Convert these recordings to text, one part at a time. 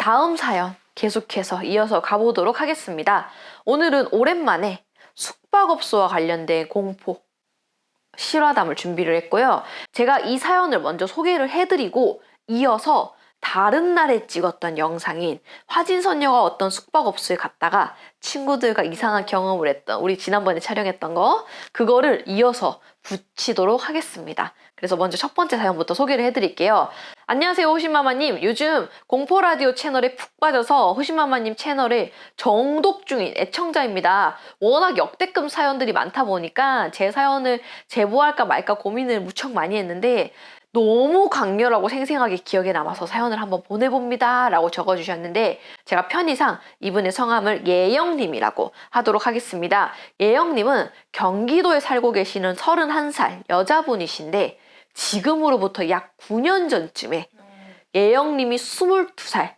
다음 사연 계속해서 이어서 가보도록 하겠습니다. 오늘은 오랜만에 숙박업소와 관련된 공포 실화담을 준비를 했고요. 제가 이 사연을 먼저 소개를 해드리고 이어서 다른 날에 찍었던 영상인 화진선녀가 어떤 숙박업소에 갔다가 친구들과 이상한 경험을 했던, 우리 지난번에 촬영했던 거, 그거를 이어서 붙이도록 하겠습니다. 그래서 먼저 첫 번째 사연부터 소개를 해드릴게요. 안녕하세요, 호신마마님. 요즘 공포라디오 채널에 푹 빠져서 호신마마님 채널에 정독 중인 애청자입니다. 워낙 역대급 사연들이 많다 보니까 제 사연을 제보할까 말까 고민을 무척 많이 했는데 너무 강렬하고 생생하게 기억에 남아서 사연을 한번 보내봅니다 라고 적어주셨는데, 제가 편의상 이분의 성함을 예영님이라고 하도록 하겠습니다. 예영님은 경기도에 살고 계시는 31살 여자분이신데, 지금으로부터 약 9년 전쯤에 예영님이 22살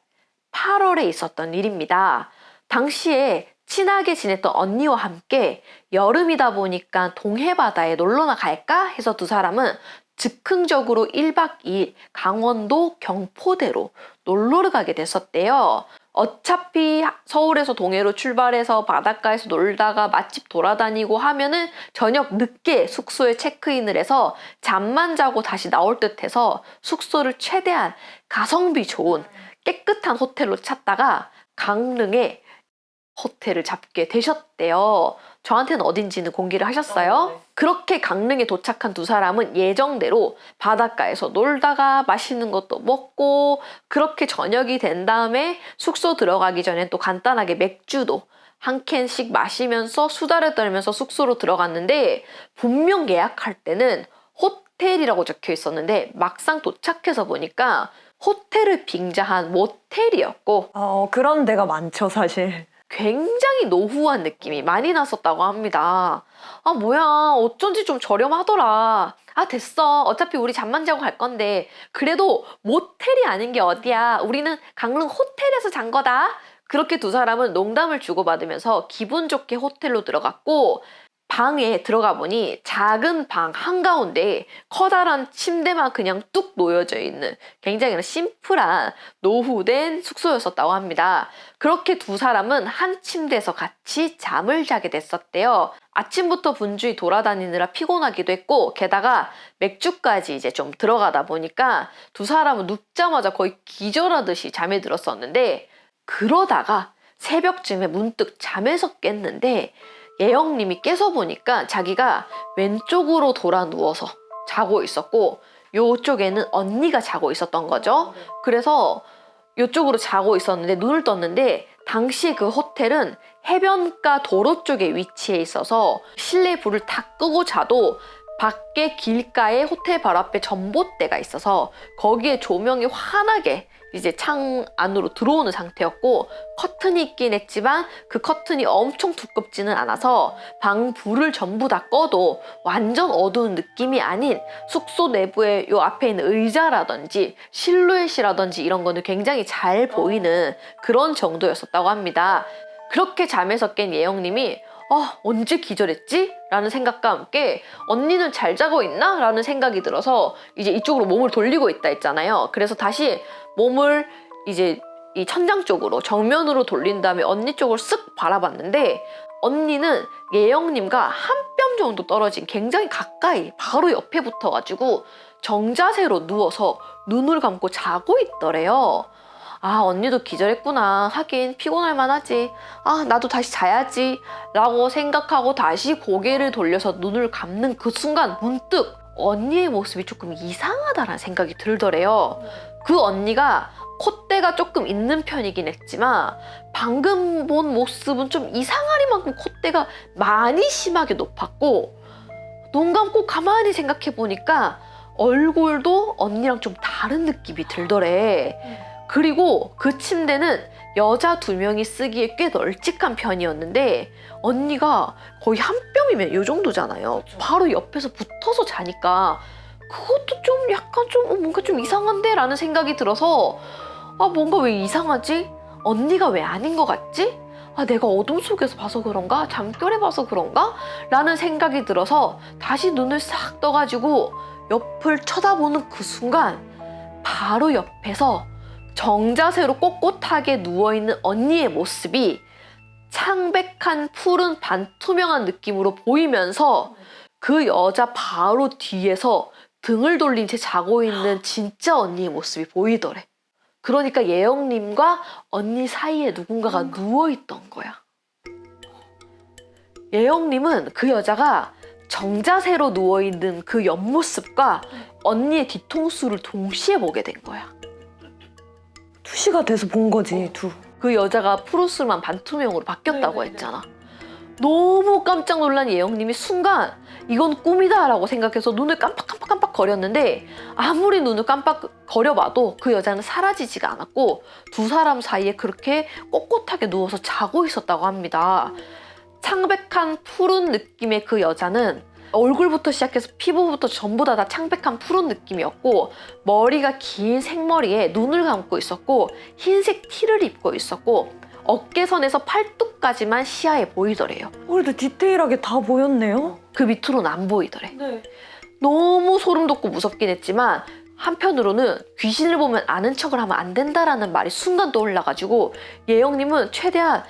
8월에 있었던 일입니다. 당시에 친하게 지냈던 언니와 함께 여름이다 보니까 동해바다에 놀러나 갈까 해서 두 사람은 즉흥적으로 1박 2일 강원도 경포대로 놀러를 가게 됐었대요. 어차피 서울에서 동해로 출발해서 바닷가에서 놀다가 맛집 돌아다니고 하면은 저녁 늦게 숙소에 체크인을 해서 잠만 자고 다시 나올 듯 해서 숙소를 최대한 가성비 좋은 깨끗한 호텔로 찾다가 강릉에 호텔을 잡게 되셨대요. 저한테는 어딘지는 공개를 하셨어요. 그렇게 강릉에 도착한 두 사람은 예정대로 바닷가에서 놀다가 맛있는 것도 먹고, 그렇게 저녁이 된 다음에 숙소 들어가기 전에 또 간단하게 맥주도 한 캔씩 마시면서 수다를 떨면서 숙소로 들어갔는데, 분명 예약할 때는 호텔이라고 적혀 있었는데 막상 도착해서 보니까 호텔을 빙자한 모텔이었고, 그런 데가 많죠, 사실. 굉장히 노후한 느낌이 많이 났었다고 합니다. 아, 뭐야, 어쩐지 좀 저렴하더라. 아, 됐어, 어차피 우리 잠만 자고 갈 건데 그래도 모텔이 아닌 게 어디야, 우리는 강릉 호텔에서 잔 거다. 그렇게 두 사람은 농담을 주고받으면서 기분 좋게 호텔로 들어갔고, 방에 들어가 보니 작은 방 한가운데에 커다란 침대만 그냥 뚝 놓여져 있는 굉장히 심플한 노후된 숙소였었다고 합니다. 그렇게 두 사람은 한 침대에서 같이 잠을 자게 됐었대요. 아침부터 분주히 돌아다니느라 피곤하기도 했고, 게다가 맥주까지 이제 좀 들어가다 보니까 두 사람은 눕자마자 거의 기절하듯이 잠에 들었었는데, 그러다가 새벽쯤에 문득 잠에서 깼는데 예영님이 깨서 보니까 자기가 왼쪽으로 돌아 누워서 자고 있었고, 요쪽에는 언니가 자고 있었던 거죠. 그래서 요쪽으로 자고 있었는데 눈을 떴는데, 당시 그 호텔은 해변가 도로 쪽에 위치해 있어서 실내 불을 다 끄고 자도 밖에 길가에 호텔 바로 앞에 전봇대가 있어서 거기에 조명이 환하게 이제 창 안으로 들어오는 상태였고, 커튼이 있긴 했지만 그 커튼이 엄청 두껍지는 않아서 방 불을 전부 다 꺼도 완전 어두운 느낌이 아닌, 숙소 내부에 요 앞에 있는 의자라든지 실루엣이라든지 이런 거는 굉장히 잘 보이는 그런 정도였었다고 합니다. 그렇게 잠에서 깬 예영님이 언제 기절했지? 라는 생각과 함께 언니는 잘 자고 있나? 라는 생각이 들어서 이제 이쪽으로 몸을 돌리고 있다 했잖아요. 그래서 다시 몸을 이제 이 천장 쪽으로 정면으로 돌린 다음에 언니 쪽을 쓱 바라봤는데, 언니는 예영님과 한 뼘 정도 떨어진 굉장히 가까이 바로 옆에 붙어가지고 정자세로 누워서 눈을 감고 자고 있더래요. 아, 언니도 기절했구나. 하긴 피곤할 만하지. 아, 나도 다시 자야지 라고 생각하고 다시 고개를 돌려서 눈을 감는 그 순간 문득 언니의 모습이 조금 이상하다라는 생각이 들더래요. 그 언니가 콧대가 조금 있는 편이긴 했지만 방금 본 모습은 좀 이상하리만큼 콧대가 많이 심하게 높았고, 눈 감고 가만히 생각해 보니까 얼굴도 언니랑 좀 다른 느낌이 들더래. 그리고 그 침대는 여자 2명이 쓰기에 꽤 널찍한 편이었는데 언니가 거의 한 뼘이면 이 정도잖아요. 바로 옆에서 붙어서 자니까 그것도 좀 약간 좀 뭔가 좀 이상한데? 라는 생각이 들어서, 뭔가 왜 이상하지? 언니가 왜 아닌 것 같지? 내가 어둠 속에서 봐서 그런가? 잠결에 봐서 그런가? 라는 생각이 들어서 다시 눈을 싹 떠가지고 옆을 쳐다보는 그 순간 바로 옆에서 정자세로 꼿꼿하게 누워있는 언니의 모습이 창백한 푸른 반투명한 느낌으로 보이면서 그 여자 바로 뒤에서 등을 돌린 채 자고 있는 진짜 언니의 모습이 보이더래. 그러니까 예영님과 언니 사이에 누군가가 누워있던 거야. 예영님은 그 여자가 정자세로 누워있는 그 옆모습과 언니의 뒤통수를 동시에 보게 된 거야. 투시가 돼서 본 거지, 두. 그 여자가 푸르스름한 반투명으로 바뀌었다고 했잖아. 너무 깜짝 놀란 예영님이 순간 이건 꿈이다 라고 생각해서 눈을 깜빡 거렸는데 아무리 눈을 깜빡 거려봐도 그 여자는 사라지지가 않았고 두 사람 사이에 그렇게 꼿꼿하게 누워서 자고 있었다고 합니다. 창백한 푸른 느낌의 그 여자는 얼굴부터 시작해서 피부부터 전부 다 창백한 푸른 느낌이었고 머리가 긴 생머리에 눈을 감고 있었고 흰색 티를 입고 있었고 어깨선에서 팔뚝까지만 시야에 보이더래요. 그래도 디테일하게 다 보였네요. 그 밑으로는 안 보이더래. 네. 너무 소름 돋고 무섭긴 했지만 한편으로는 귀신을 보면 아는 척을 하면 안 된다라는 말이 순간 떠올라가지고 예영님은 최대한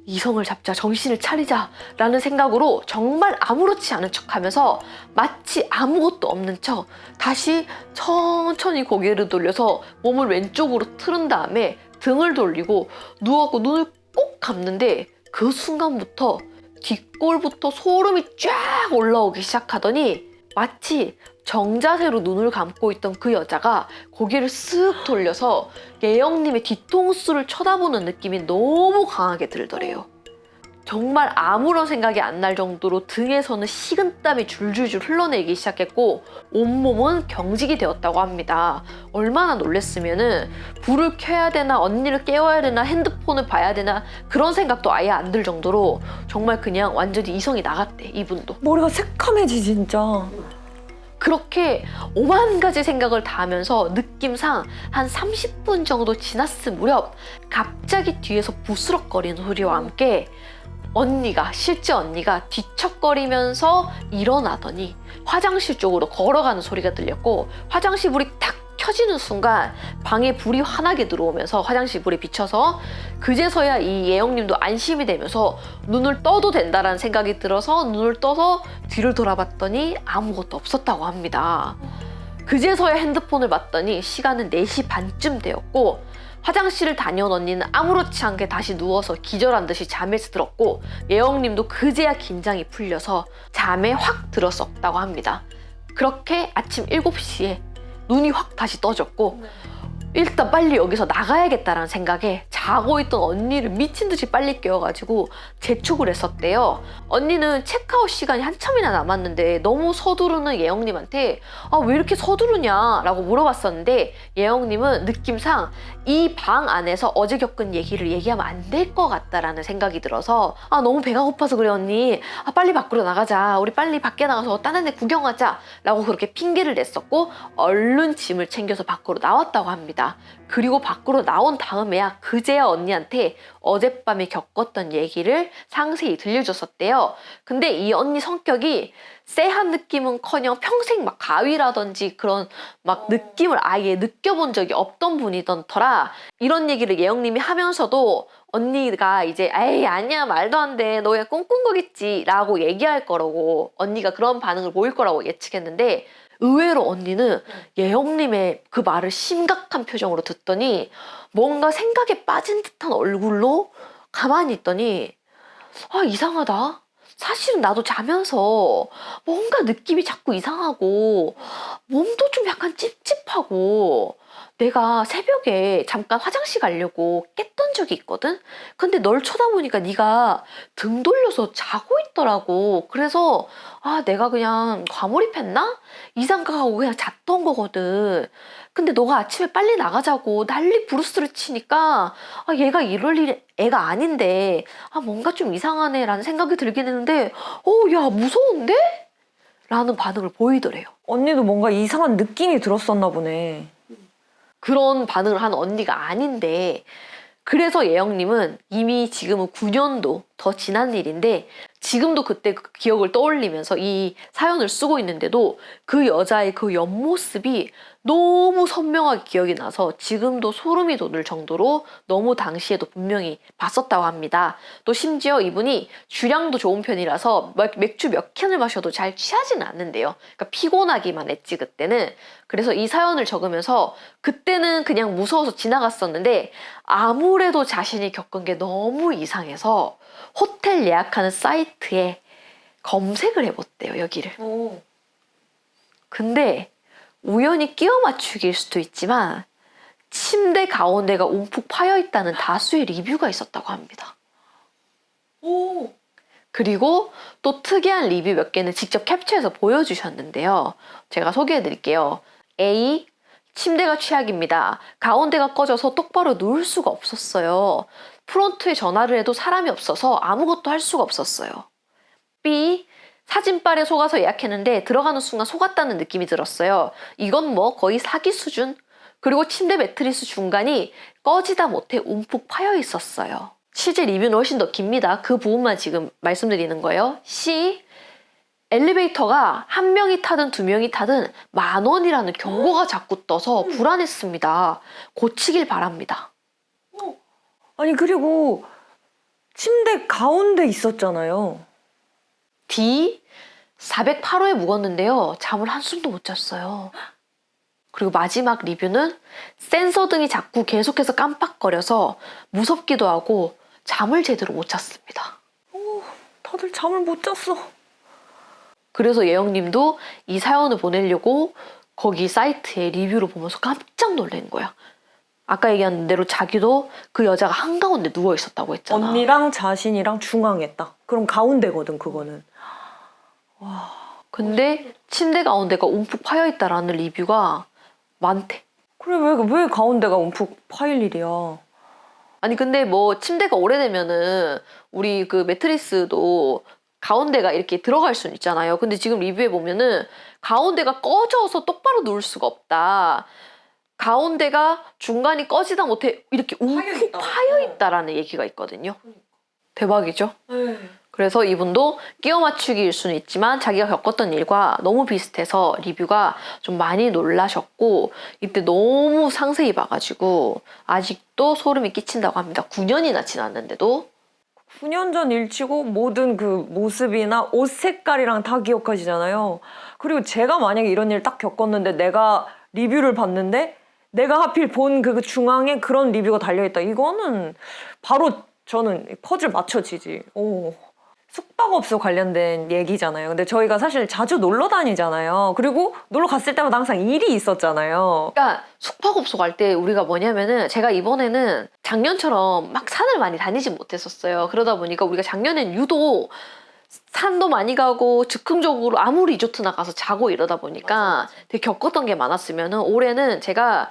이성을 잡자, 정신을 차리자 라는 생각으로 정말 아무렇지 않은 척하면서 마치 아무것도 없는 척 다시 천천히 고개를 돌려서 몸을 왼쪽으로 틀은 다음에 등을 돌리고 누워서 눈을 꼭 감는데 그 순간부터 뒷골부터 소름이 쫙 올라오기 시작하더니 마치 정자세로 눈을 감고 있던 그 여자가 고개를 쓱 돌려서 예영님의 뒤통수를 쳐다보는 느낌이 너무 강하게 들더래요. 정말 아무런 생각이 안 날 정도로 등에서는 식은땀이 줄줄줄 흘러내리기 시작했고 온몸은 경직이 되었다고 합니다. 얼마나 놀랬으면은 불을 켜야 되나 언니를 깨워야 되나 핸드폰을 봐야 되나 그런 생각도 아예 안 들 정도로 정말 그냥 완전히 이성이 나갔대, 이분도. 머리가 새카매지, 진짜. 그렇게 오만 가지 생각을 다 하면서 느낌상 한 30분 정도 지났을 무렵 갑자기 뒤에서 부스럭거리는 소리와 함께 실제 언니가 뒤척거리면서 일어나더니 화장실 쪽으로 걸어가는 소리가 들렸고 화장실 불이 탁 켜지는 순간 방에 불이 환하게 들어오면서 화장실 불에 비쳐서 그제서야 이 예영님도 안심이 되면서 눈을 떠도 된다라는 생각이 들어서 눈을 떠서 뒤를 돌아봤더니 아무것도 없었다고 합니다. 그제서야 핸드폰을 봤더니 시간은 4시 반쯤 되었고 화장실을 다녀온 언니는 아무렇지 않게 다시 누워서 기절한 듯이 잠에 들었고 예영님도 그제야 긴장이 풀려서 잠에 확 들었었다고 합니다. 그렇게 아침 7시에 눈이 확 다시 떠졌고 일단 빨리 여기서 나가야겠다라는 생각에 자고 있던 언니를 미친 듯이 빨리 깨워가지고 재촉을 했었대요. 언니는 체크아웃 시간이 한참이나 남았는데 너무 서두르는 예영님한테 왜 이렇게 서두르냐 라고 물어봤었는데 예영님은 느낌상 이 방 안에서 어제 겪은 얘기를 얘기하면 안 될 것 같다라는 생각이 들어서 너무 배가 고파서 그래 언니, 빨리 밖으로 나가자, 우리 빨리 밖에 나가서 다른 데 구경하자 라고 그렇게 핑계를 냈었고 얼른 짐을 챙겨서 밖으로 나왔다고 합니다. 그리고 밖으로 나온 다음에야 그제야 언니한테 어젯밤에 겪었던 얘기를 상세히 들려줬었대요. 근데 이 언니 성격이 쎄한 느낌은커녕 평생 막 가위라든지 그런 막 느낌을 아예 느껴본 적이 없던 분이던 터라 이런 얘기를 예영님이 하면서도 언니가 이제 에이 아니야 말도 안 돼 너 그냥 꿈꾼 거겠지 라고 얘기할 거라고 언니가 그런 반응을 보일 거라고 예측했는데 의외로 언니는 예영님의 그 말을 심각한 표정으로 듣더니 뭔가 생각에 빠진 듯한 얼굴로 가만히 있더니 이상하다. 사실은 나도 자면서 뭔가 느낌이 자꾸 이상하고 몸도 좀 약간 찝찝하고 내가 새벽에 잠깐 화장실 가려고 깼던 적이 있거든? 근데 널 쳐다보니까 네가 등 돌려서 자고 있더라고. 그래서 내가 그냥 과몰입했나? 이 생각하고 그냥 잤던 거거든. 근데 너가 아침에 빨리 나가자고 난리 부르스를 치니까 얘가 이럴 애가 아닌데 뭔가 좀 이상하네 라는 생각이 들긴 했는데 야 무서운데? 라는 반응을 보이더래요. 언니도 뭔가 이상한 느낌이 들었었나 보네. 그런 반응을 하는 언니가 아닌데 그래서 예영님은 이미 지금은 9년도 더 지난 일인데 지금도 그때 그 기억을 떠올리면서 이 사연을 쓰고 있는데도 그 여자의 그 옆모습이 너무 선명하게 기억이 나서 지금도 소름이 돋을 정도로 너무 당시에도 분명히 봤었다고 합니다. 또 심지어 이분이 주량도 좋은 편이라서 맥주 몇 캔을 마셔도 잘 취하지는 않는데요. 그러니까 피곤하기만 했지 그때는. 그래서 이 사연을 적으면서 그때는 그냥 무서워서 지나갔었는데 아무래도 자신이 겪은 게 너무 이상해서 호텔 예약하는 사이트에 검색을 해봤대요, 여기를. 근데 우연히 끼워 맞추기일 수도 있지만 침대 가운데가 움푹 파여 있다는 다수의 리뷰가 있었다고 합니다. 그리고 또 특이한 리뷰 몇 개는 직접 캡처해서 보여주셨는데요. 제가 소개해 드릴게요. A. 침대가 최악입니다. 가운데가 꺼져서 똑바로 누울 수가 없었어요. 프론트에 전화를 해도 사람이 없어서 아무것도 할 수가 없었어요. B. 사진빨에 속아서 예약했는데 들어가는 순간 속았다는 느낌이 들었어요. 이건 뭐 거의 사기 수준. 그리고 침대 매트리스 중간이 꺼지다 못해 움푹 파여 있었어요. 실제 리뷰는 훨씬 더 깁니다. 그 부분만 지금 말씀드리는 거예요. C. 엘리베이터가 한 명이 타든 두 명이 타든 10,000원이라는 경고가 자꾸 떠서 불안했습니다. 고치길 바랍니다. 아니 그리고 침대 가운데 있었잖아요. D. 408호에 묵었는데요. 잠을 한숨도 못 잤어요. 그리고 마지막 리뷰는 센서 등이 자꾸 계속해서 깜빡거려서 무섭기도 하고 잠을 제대로 못 잤습니다. 다들 잠을 못 잤어. 그래서 예영님도 이 사연을 보내려고 거기 사이트에 리뷰를 보면서 깜짝 놀란 거야. 아까 얘기한 대로 자기도 그 여자가 한가운데 누워 있었다고 했잖아. 언니랑 자신이랑 중앙에 딱. 그럼 가운데거든 그거는. 근데 침대 가운데가 움푹 파여 있다라는 리뷰가 많대. 그래 왜 가운데가 움푹 파일 일이야. 아니 근데 뭐 침대가 오래되면은 우리 그 매트리스도 가운데가 이렇게 들어갈 수는 있잖아요. 근데 지금 리뷰에 보면은 가운데가 꺼져서 똑바로 누울 수가 없다. 가운데가 중간이 꺼지다 못해 이렇게 움푹 파여 있다라는 얘기가 있거든요. 대박이죠? 그래서 이분도 끼워 맞추기일 수는 있지만 자기가 겪었던 일과 너무 비슷해서 리뷰가 좀 많이 놀라셨고 이때 너무 상세히 봐가지고 아직도 소름이 끼친다고 합니다. 9년이나 지났는데도. 9년 전 일치고 모든 그 모습이나 옷 색깔이랑 다 기억하시잖아요. 그리고 제가 만약에 이런 일 딱 겪었는데 내가 리뷰를 봤는데 내가 하필 본 그 중앙에 그런 리뷰가 달려있다. 이거는 바로 저는 퍼즐 맞춰지지. 오. 숙박업소 관련된 얘기잖아요. 근데 저희가 사실 자주 놀러 다니잖아요. 그리고 놀러 갔을 때마다 항상 일이 있었잖아요. 그러니까 숙박업소 갈 때 우리가 뭐냐면은 제가 이번에는 작년처럼 막 산을 많이 다니지 못했었어요. 그러다 보니까 우리가 작년엔 유독 산도 많이 가고 즉흥적으로 아무 리조트나 가서 자고 이러다 보니까 되게 겪었던 게 많았으면은 올해는 제가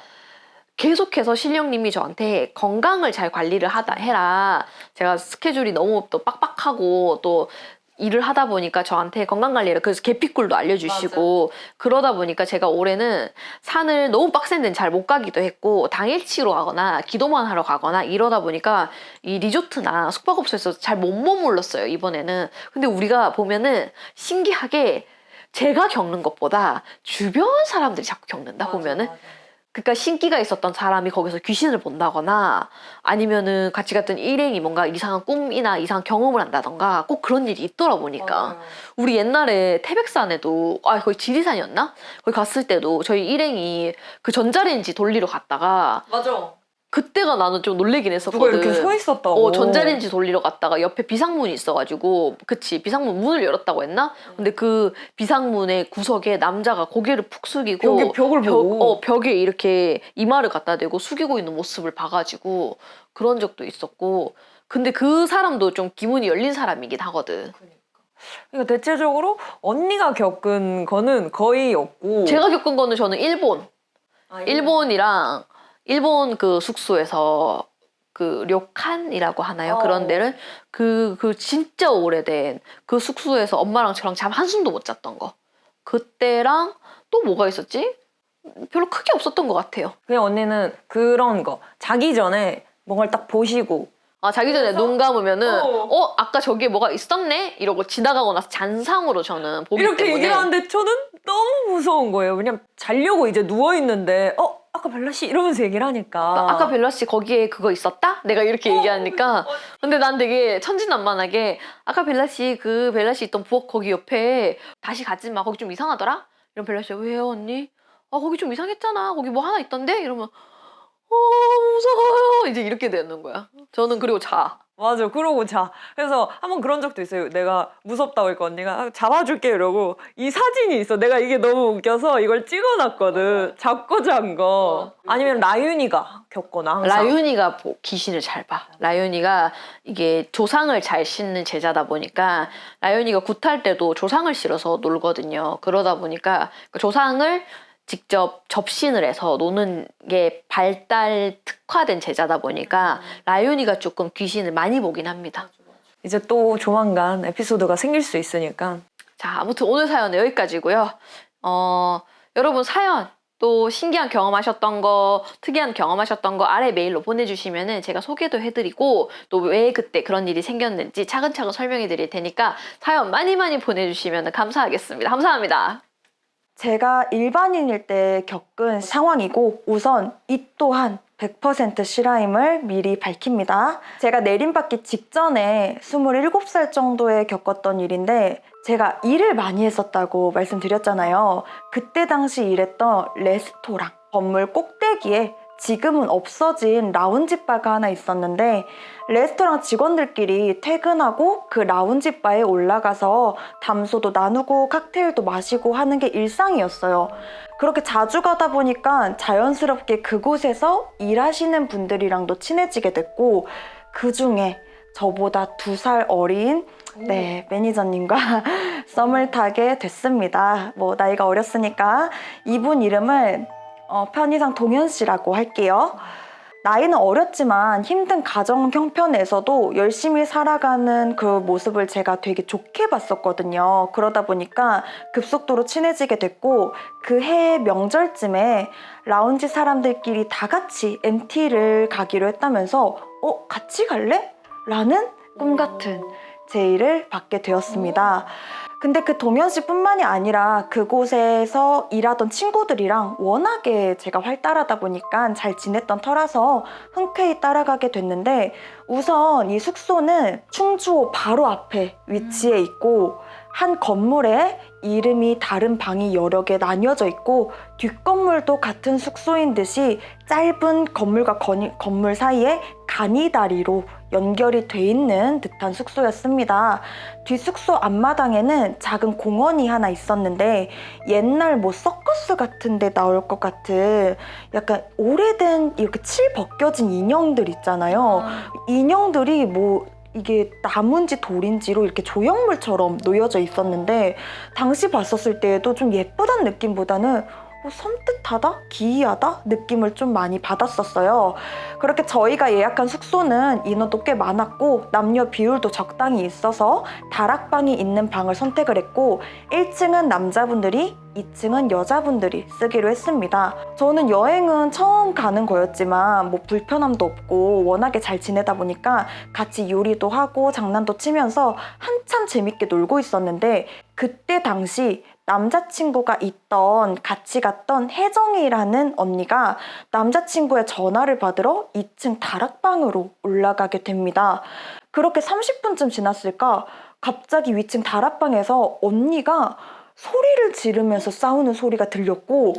계속해서 신령님이 저한테 건강을 잘 관리를 해라. 제가 스케줄이 너무 또 빡빡하고 또 일을 하다 보니까 저한테 건강관리를 그래서 계피꿀도 알려주시고 그러다 보니까 제가 올해는 산을 너무 빡센 데는 잘 못 가기도 했고 당일치로 가거나 기도만 하러 가거나 이러다 보니까 이 리조트나 숙박업소에서 잘 못 머물렀어요 이번에는. 근데 우리가 보면은 신기하게 제가 겪는 것보다 주변 사람들이 자꾸 겪는다 보면은 그러니까 신기가 있었던 사람이 거기서 귀신을 본다거나 아니면은 같이 갔던 일행이 뭔가 이상한 꿈이나 이상한 경험을 한다던가 꼭 그런 일이 있더라 보니까 우리 옛날에 태백산에도 거기 지리산이었나? 거기 갔을 때도 저희 일행이 그 전자레인지 돌리러 갔다가 맞아. 그때가 나는 좀 놀래긴 누가 했었거든. 이렇게 서 있었다고. 전자레인지 돌리러 갔다가 옆에 비상문이 있어가지고 그치 비상문 문을 열었다고 했나? 근데 그 비상문의 구석에 남자가 고개를 푹 숙이고 벽을 보고. 벽에 이렇게 이마를 갖다 대고 숙이고 있는 모습을 봐가지고 그런 적도 있었고 근데 그 사람도 좀 기문이 열린 사람이긴 하거든. 그러니까 대체적으로 언니가 겪은 거는 거의 없고 제가 겪은 거는 저는 일본이랑 일본 그 숙소에서 그 료칸이라고 하나요? 그런 데를 그 진짜 오래된 그 숙소에서 엄마랑 저랑 잠 한숨도 못 잤던 거. 그때랑 또 뭐가 있었지? 별로 크게 없었던 것 같아요. 그냥 언니는 그런 거 자기 전에 뭔가를 딱 보시고 자기 전에 눈 감으면은 어. 아까 저기에 뭐가 있었네? 이러고 지나가고 나서 잔상으로 저는 보기 이렇게 때문에 얘기를 하는데 저는 너무 무서운 거예요. 왜냐면 자려고 이제 누워있는데 아까 벨라 씨 이러면서 얘기를 하니까 아까 벨라 씨 거기에 그거 있었다? 내가 이렇게 얘기하니까 근데 난 되게 천진난만하게 아까 벨라 씨 그 벨라 씨 있던 부엌 거기 옆에 다시 가지 마. 거기 좀 이상하더라? 이런 벨라 씨가 왜요 언니? 거기 좀 이상했잖아. 거기 뭐 하나 있던데? 이러면 무서워요. 이제 이렇게 되는 거야. 저는 그리고 자. 맞아. 그러고 자. 그래서 한번 그런 적도 있어요. 내가 무섭다고 했고 언니가 잡아줄게 이러고 이 사진이 있어. 내가 이게 너무 웃겨서 이걸 찍어놨거든. 잡고 잔 거. 아니면 라윤이가 겪거나 항상. 라윤이가 귀신을 잘 봐. 라윤이가 이게 조상을 잘 싣는 제자다 보니까 라윤이가 굿할 때도 조상을 실어서 놀거든요. 그러다 보니까 그 조상을 직접 접신을 해서 노는 게 발달 특화된 제자다 보니까 라윤이가 조금 귀신을 많이 보긴 합니다. 이제 또 조만간 에피소드가 생길 수 있으니까. 자, 아무튼 오늘 사연은 여기까지고요. 여러분 사연 또 신기한 경험하셨던 거, 특이한 경험하셨던 거 아래 메일로 보내주시면은 제가 소개도 해드리고 또 왜 그때 그런 일이 생겼는지 차근차근 설명해 드릴 테니까 사연 많이 보내주시면 감사하겠습니다. 감사합니다. 제가 일반인일 때 겪은 상황이고 우선 이 또한 100% 실화임을 미리 밝힙니다. 제가 내림받기 직전에 27살 정도에 겪었던 일인데 제가 일을 많이 했었다고 말씀드렸잖아요. 그때 당시 일했던 레스토랑 건물 꼭대기에 지금은 없어진 라운지바가 하나 있었는데 레스토랑 직원들끼리 퇴근하고 그 라운지바에 올라가서 담소도 나누고 칵테일도 마시고 하는 게 일상이었어요. 그렇게 자주 가다 보니까 자연스럽게 그곳에서 일하시는 분들이랑도 친해지게 됐고 그 중에 저보다 2살 어린 매니저님과 썸을 타게 됐습니다. 뭐 나이가 어렸으니까 이분 이름은 편의상 동현 씨라고 할게요. 나이는 어렸지만 힘든 가정 형편에서도 열심히 살아가는 그 모습을 제가 되게 좋게 봤었거든요. 그러다 보니까 급속도로 친해지게 됐고 그 해 명절쯤에 라운지 사람들끼리 다 같이 MT를 가기로 했다면서 같이 갈래? 라는 꿈 같은 제의를 받게 되었습니다. 근데 그 동현 씨뿐만이 아니라 그곳에서 일하던 친구들이랑 워낙에 제가 활달하다 보니까 잘 지냈던 터라서 흔쾌히 따라가게 됐는데 우선 이 숙소는 충주호 바로 앞에 위치해 있고 한 건물에 이름이 다른 방이 여러 개 나뉘어져 있고 뒷건물도 같은 숙소인 듯이 짧은 건물과 건물 사이에 가니다리로 연결이 돼 있는 듯한 숙소였습니다. 뒷숙소 앞마당에는 작은 공원이 하나 있었는데 옛날 뭐 서커스 같은 데 나올 것 같은 약간 오래된 이렇게 칠 벗겨진 인형들 있잖아요. 인형들이 뭐 이게 나무인지 돌인지로 이렇게 조형물처럼 놓여져 있었는데 당시 봤었을 때에도 좀 예쁘다는 느낌보다는 섬뜩하다? 기이하다? 느낌을 좀 많이 받았었어요. 그렇게 저희가 예약한 숙소는 인원도 꽤 많았고 남녀 비율도 적당히 있어서 다락방이 있는 방을 선택을 했고 1층은 남자분들이 2층은 여자분들이 쓰기로 했습니다. 저는 여행은 처음 가는 거였지만 뭐 불편함도 없고 워낙에 잘 지내다 보니까 같이 요리도 하고 장난도 치면서 한참 재밌게 놀고 있었는데 그때 당시 남자친구가 같이 갔던 혜정이라는 언니가 남자친구의 전화를 받으러 2층 다락방으로 올라가게 됩니다. 그렇게 30분쯤 지났을까 갑자기 위층 다락방에서 언니가 소리를 지르면서 싸우는 소리가 들렸고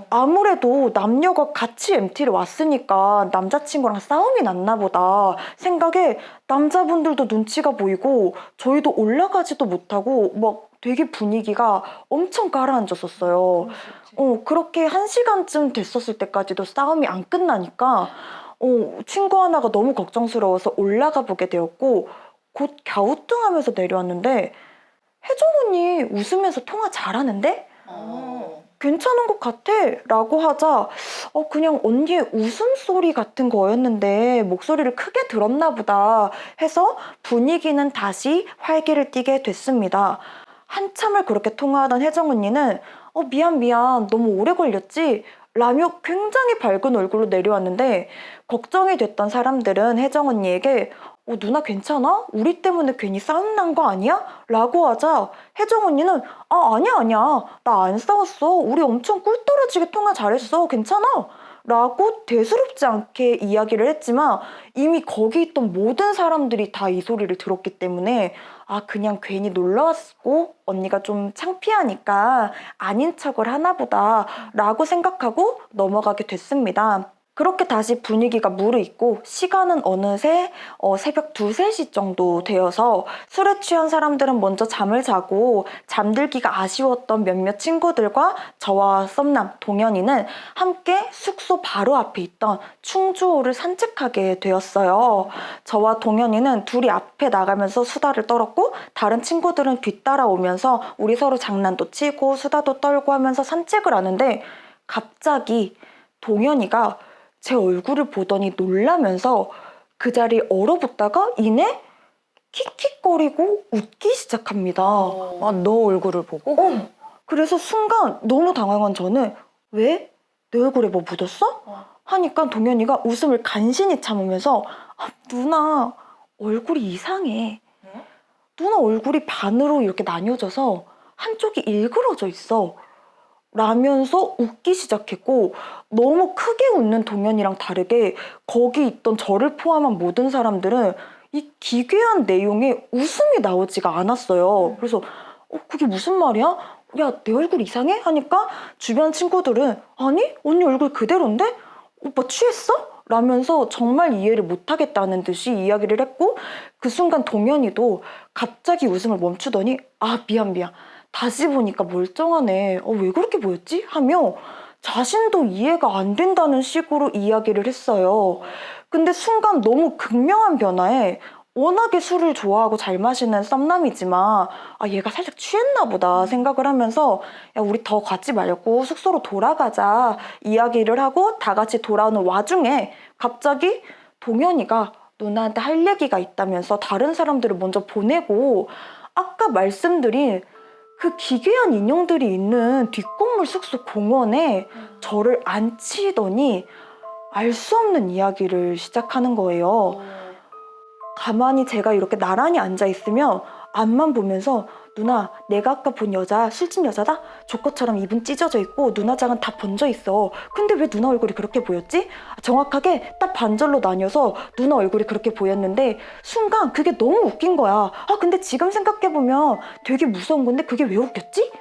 아무래도 남녀가 같이 MT를 왔으니까 남자친구랑 싸움이 났나 보다 생각에 남자분들도 눈치가 보이고 저희도 올라가지도 못하고 막 되게 분위기가 엄청 가라앉았었어요. 그렇게 1시간쯤 됐었을 때까지도 싸움이 안 끝나니까 친구 하나가 너무 걱정스러워서 올라가 보게 되었고 곧 갸우뚱하면서 내려왔는데 혜정 언니 웃으면서 통화 잘하는데? 괜찮은 것 같아 라고 하자 그냥 언니의 웃음소리 같은 거였는데 목소리를 크게 들었나 보다 해서 분위기는 다시 활기를 띠게 됐습니다. 한참을 그렇게 통화하던 혜정 언니는 미안 너무 오래 걸렸지? 라며 굉장히 밝은 얼굴로 내려왔는데 걱정이 됐던 사람들은 혜정 언니에게 누나 괜찮아? 우리 때문에 괜히 싸움 난 거 아니야? 라고 하자 혜정 언니는 아니야 나 안 싸웠어. 우리 엄청 꿀떨어지게 통화 잘했어. 괜찮아? 라고 대수롭지 않게 이야기를 했지만 이미 거기 있던 모든 사람들이 다 이 소리를 들었기 때문에 그냥 괜히 놀러 왔고 언니가 좀 창피하니까 아닌 척을 하나 보다 라고 생각하고 넘어가게 됐습니다. 그렇게 다시 분위기가 무르익고 시간은 어느새 새벽 2, 3시 정도 되어서 술에 취한 사람들은 먼저 잠을 자고 잠들기가 아쉬웠던 몇몇 친구들과 저와 썸남 동현이는 함께 숙소 바로 앞에 있던 충주호를 산책하게 되었어요. 저와 동현이는 둘이 앞에 나가면서 수다를 떨었고 다른 친구들은 뒤따라오면서 우리 서로 장난도 치고 수다도 떨고 하면서 산책을 하는데 갑자기 동현이가 제 얼굴을 보더니 놀라면서 그 자리에 얼어붙다가 이내 킥킥거리고 웃기 시작합니다. 너 얼굴을 보고? 그래서 순간 너무 당황한 저는 왜? 내 얼굴에 뭐 묻었어? 하니까 동현이가 웃음을 간신히 참으면서 누나 얼굴이 이상해. 누나 얼굴이 반으로 이렇게 나뉘어져서 한쪽이 일그러져 있어. 라면서 웃기 시작했고 너무 크게 웃는 동현이랑 다르게 거기 있던 저를 포함한 모든 사람들은 이 기괴한 내용에 웃음이 나오지가 않았어요. 그래서 그게 무슨 말이야? 야, 내 얼굴 이상해? 하니까 주변 친구들은 아니, 언니 얼굴 그대로인데? 오빠 취했어? 라면서 정말 이해를 못하겠다는 듯이 이야기를 했고 그 순간 동현이도 갑자기 웃음을 멈추더니 미안 다시 보니까 멀쩡하네. 왜 그렇게 보였지? 하며 자신도 이해가 안 된다는 식으로 이야기를 했어요. 근데 순간 너무 극명한 변화에 워낙에 술을 좋아하고 잘 마시는 썸남이지만 얘가 살짝 취했나 보다 생각을 하면서 야, 우리 더 가지 말고 숙소로 돌아가자 이야기를 하고 다 같이 돌아오는 와중에 갑자기 동현이가 누나한테 할 얘기가 있다면서 다른 사람들을 먼저 보내고 아까 말씀드린 그 기괴한 인형들이 있는 뒷건물 숙소 공원에 저를 앉히더니 알 수 없는 이야기를 시작하는 거예요. 가만히 제가 이렇게 나란히 앉아있으면 앞만 보면서 누나 내가 아까 본 여자 술집 여자다? 조커처럼 입은 찢어져 있고 눈화장은 다 번져 있어. 근데 왜 누나 얼굴이 그렇게 보였지? 정확하게 딱 반절로 나뉘어서 누나 얼굴이 그렇게 보였는데 순간 그게 너무 웃긴 거야. 근데 지금 생각해보면 되게 무서운 건데 그게 왜 웃겼지?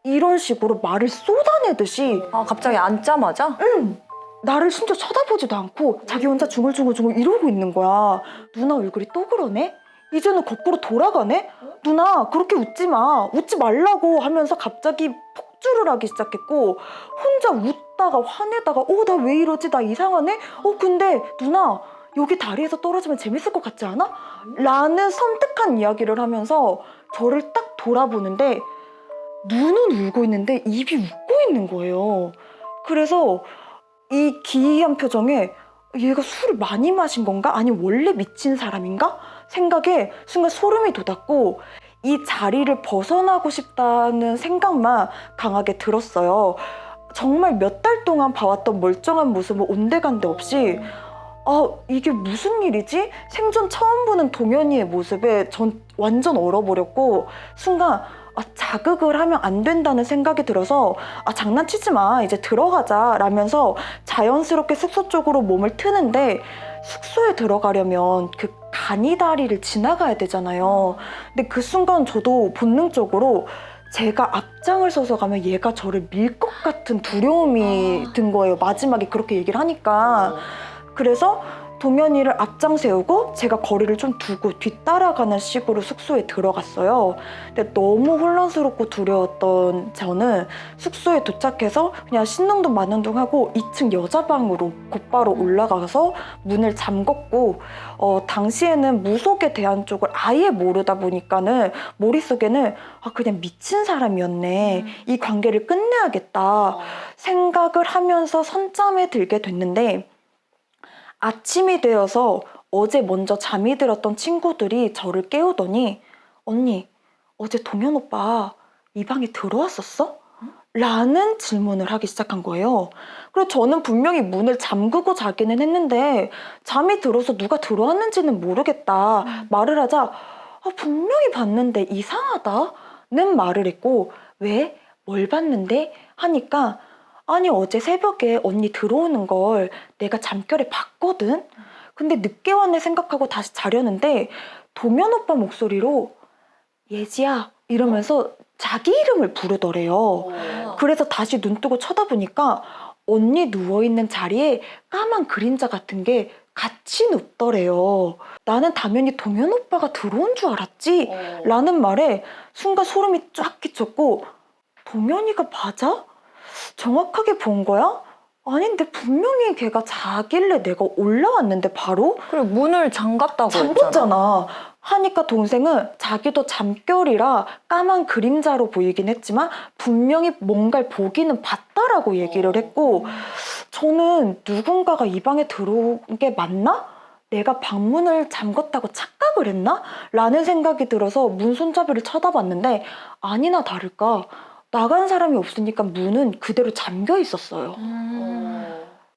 이런 식으로 말을 쏟아내듯이 갑자기 앉자마자? 나를 심지어 쳐다보지도 않고 자기 혼자 중얼중얼 이러고 있는 거야. 누나 얼굴이 또 그러네? 이제는 거꾸로 돌아가네? 누나 그렇게 웃지 마. 웃지 말라고 하면서 갑자기 폭주를 하기 시작했고 혼자 웃다가 화내다가 나 왜 이러지? 나 이상하네? 근데 누나 여기 다리에서 떨어지면 재밌을 것 같지 않아? 라는 섬뜩한 이야기를 하면서 저를 딱 돌아보는데 눈은 울고 있는데 입이 웃고 있는 거예요. 그래서 이 기이한 표정에 얘가 술을 많이 마신 건가? 아니면 원래 미친 사람인가? 생각에 순간 소름이 돋았고 이 자리를 벗어나고 싶다는 생각만 강하게 들었어요. 정말 몇 달 동안 봐왔던 멀쩡한 모습을 온데간데 없이 이게 무슨 일이지? 생전 처음 보는 동현이의 모습에 전 완전 얼어버렸고 순간 자극을 하면 안 된다는 생각이 들어서 장난치지 마 이제 들어가자 라면서 자연스럽게 숙소 쪽으로 몸을 트는데 숙소에 들어가려면 그 가니다리를 지나가야 되잖아요. 근데 그 순간 저도 본능적으로 제가 앞장을 서서 가면 얘가 저를 밀 것 같은 두려움이 든 거예요. 마지막에 그렇게 얘기를 하니까. 그래서 동현이를 앞장 세우고 제가 거리를 좀 두고 뒤따라가는 식으로 숙소에 들어갔어요. 근데 너무 혼란스럽고 두려웠던 저는 숙소에 도착해서 그냥 씻는 둥 마는 둥 하고 2층 여자방으로 곧바로 올라가서 문을 잠궜고 당시에는 무속에 대한 쪽을 아예 모르다 보니까는 머릿속에는 그냥 미친 사람이었네. 이 관계를 끝내야겠다 생각을 하면서 선잠에 들게 됐는데 아침이 되어서 어제 먼저 잠이 들었던 친구들이 저를 깨우더니 언니 어제 동현 오빠 이 방에 들어왔었어? 라는 질문을 하기 시작한 거예요. 그래서 저는 분명히 문을 잠그고 자기는 했는데 잠이 들어서 누가 들어왔는지는 모르겠다 말을 하자 분명히 봤는데 이상하다는 말을 했고 왜? 뭘 봤는데? 하니까 아니 어제 새벽에 언니 들어오는 걸 내가 잠결에 봤거든? 근데 늦게 왔네 생각하고 다시 자려는데 동현 오빠 목소리로 예지야 이러면서 자기 이름을 부르더래요. 그래서 다시 눈 뜨고 쳐다보니까 언니 누워있는 자리에 까만 그림자 같은 게 같이 눕더래요. 나는 당연히 동현 오빠가 들어온 줄 알았지? 라는 말에 순간 소름이 쫙 끼쳤고 동현이가 맞아? 정확하게 본 거야? 아닌데 분명히 걔가 자길래 내가 올라왔는데 바로? 그리고 문을 잠갔다고 했잖아. 잠궜잖아. 하니까 동생은 자기도 잠결이라 까만 그림자로 보이긴 했지만 분명히 뭔가를 보기는 봤다라고 얘기를 했고 저는 누군가가 이 방에 들어온 게 맞나? 내가 방문을 잠궜다고 착각을 했나? 라는 생각이 들어서 문 손잡이를 쳐다봤는데 아니나 다를까 나간 사람이 없으니까 문은 그대로 잠겨 있었어요.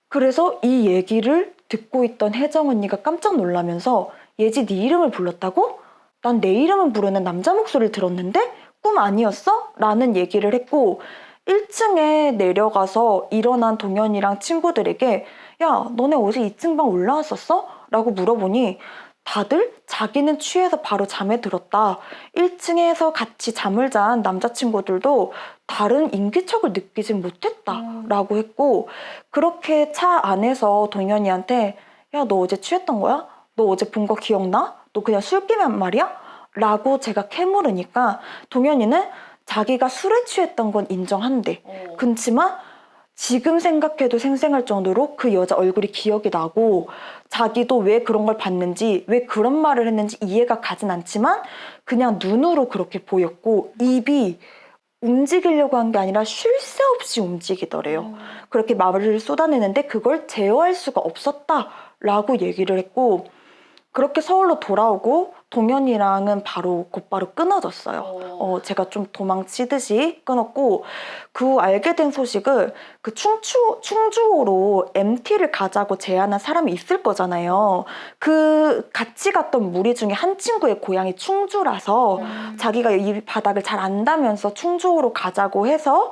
그래서 이 얘기를 듣고 있던 혜정 언니가 깜짝 놀라면서 예지 네 이름을 불렀다고? 난 내 이름을 부르는 남자 목소리를 들었는데? 꿈 아니었어? 라는 얘기를 했고 1층에 내려가서 일어난 동현이랑 친구들에게 야 너네 어제 2층 방 올라왔었어? 라고 물어보니 다들 자기는 취해서 바로 잠에 들었다. 1층에서 같이 잠을 잔 남자친구들도 다른 인기척을 느끼진 못했다 라고 했고 그렇게 차 안에서 동현이한테 야 너 어제 취했던 거야? 너 어제 본 거 기억나? 너 그냥 술김한 말이야? 라고 제가 캐물으니까 동현이는 자기가 술에 취했던 건 인정한대. 그렇지만 지금 생각해도 생생할 정도로 그 여자 얼굴이 기억이 나고 자기도 왜 그런 걸 봤는지 왜 그런 말을 했는지 이해가 가진 않지만 그냥 눈으로 그렇게 보였고 입이 움직이려고 한 게 아니라 쉴 새 없이 움직이더래요. 그렇게 말을 쏟아내는데 그걸 제어할 수가 없었다라고 얘기를 했고 그렇게 서울로 돌아오고 동현이랑은 바로 곧바로 끊어졌어요. 제가 좀 도망치듯이 끊었고 그 후 알게 된 소식을 그 충주호로 MT를 가자고 제안한 사람이 있을 거잖아요. 그 같이 갔던 무리 중에 한 친구의 고향이 충주라서 자기가 이 바닥을 잘 안다면서 충주호로 가자고 해서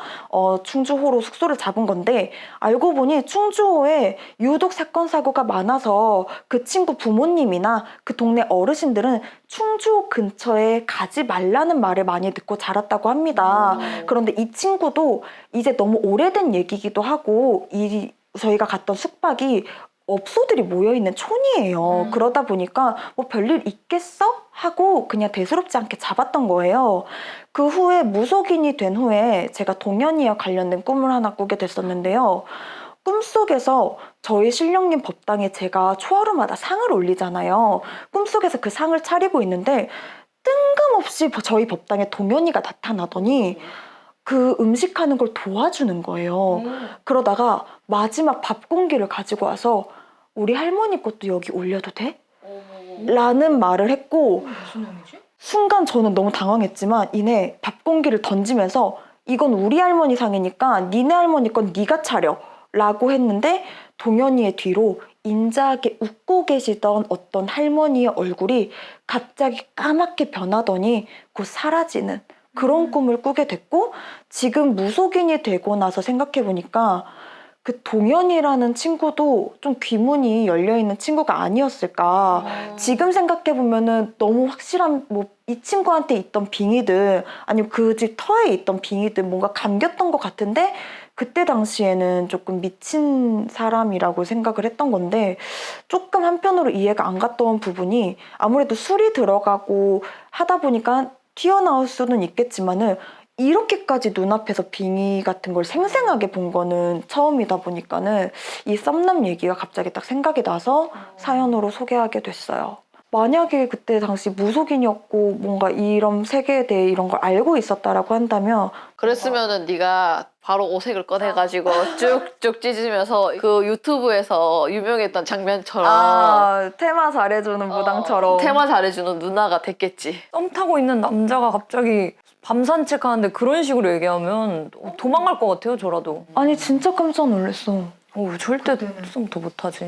충주호로 숙소를 잡은 건데 알고 보니 충주호에 유독 사건 사고가 많아서 그 친구 부모님이나 그 동네 어르신들은 충주호 근처에 가지 말라는 말을 많이 듣고 자랐다고 합니다. 그런데 이 친구도 이제 너무 오래된 얘기기도 하고 저희가 갔던 숙박이 업소들이 모여있는 촌이에요. 그러다 보니까 뭐 별일 있겠어? 하고 그냥 대수롭지 않게 잡았던 거예요. 그 후에 무속인이 된 후에 제가 동현이와 관련된 꿈을 하나 꾸게 됐었는데요. 꿈속에서 저희 신령님 법당에 제가 초하루마다 상을 올리잖아요. 꿈속에서 그 상을 차리고 있는데 뜬금없이 저희 법당에 동현이가 나타나더니 그 음식하는 걸 도와주는 거예요. 그러다가 마지막 밥 공기를 가지고 와서 우리 할머니 것도 여기 올려도 돼? 라는 말을 했고 무슨 의미지? 순간 저는 너무 당황했지만 이내 밥 공기를 던지면서 이건 우리 할머니 상이니까 니네 할머니 건 네가 차려 라고 했는데 동현이의 뒤로 인자하게 웃고 계시던 어떤 할머니의 얼굴이 갑자기 까맣게 변하더니 곧 사라지는 그런 꿈을 꾸게 됐고 지금 무속인이 되고 나서 생각해보니까 그 동현이라는 친구도 좀 귀문이 열려있는 친구가 아니었을까. 지금 생각해보면은 너무 확실한 이 친구한테 있던 빙의들 아니면 그 집 터에 있던 빙의들 뭔가 감겼던 것 같은데 그때 당시에는 조금 미친 사람이라고 생각을 했던 건데 조금 한편으로 이해가 안 갔던 부분이 아무래도 술이 들어가고 하다 보니까 튀어나올 수는 있겠지만은 이렇게까지 눈앞에서 빙의 같은 걸 생생하게 본 거는 처음이다 보니까는 이 썸남 얘기가 갑자기 딱 생각이 나서 사연으로 소개하게 됐어요. 만약에 그때 당시 무속인이었고 뭔가 이런 세계에 대해 이런 걸 알고 있었다라고 한다면 그랬으면은 네가 바로 오색을 꺼내가지고 쭉쭉 찢으면서 그 유튜브에서 유명했던 장면처럼 테마 잘해주는 무당처럼 테마 잘해주는 누나가 됐겠지. 썸 타고 있는 남자가 갑자기 밤 산책하는데 그런 식으로 얘기하면 도망갈 것 같아요, 저라도. 아니 진짜 깜짝 놀랐어. 절대 좀 더 못하지.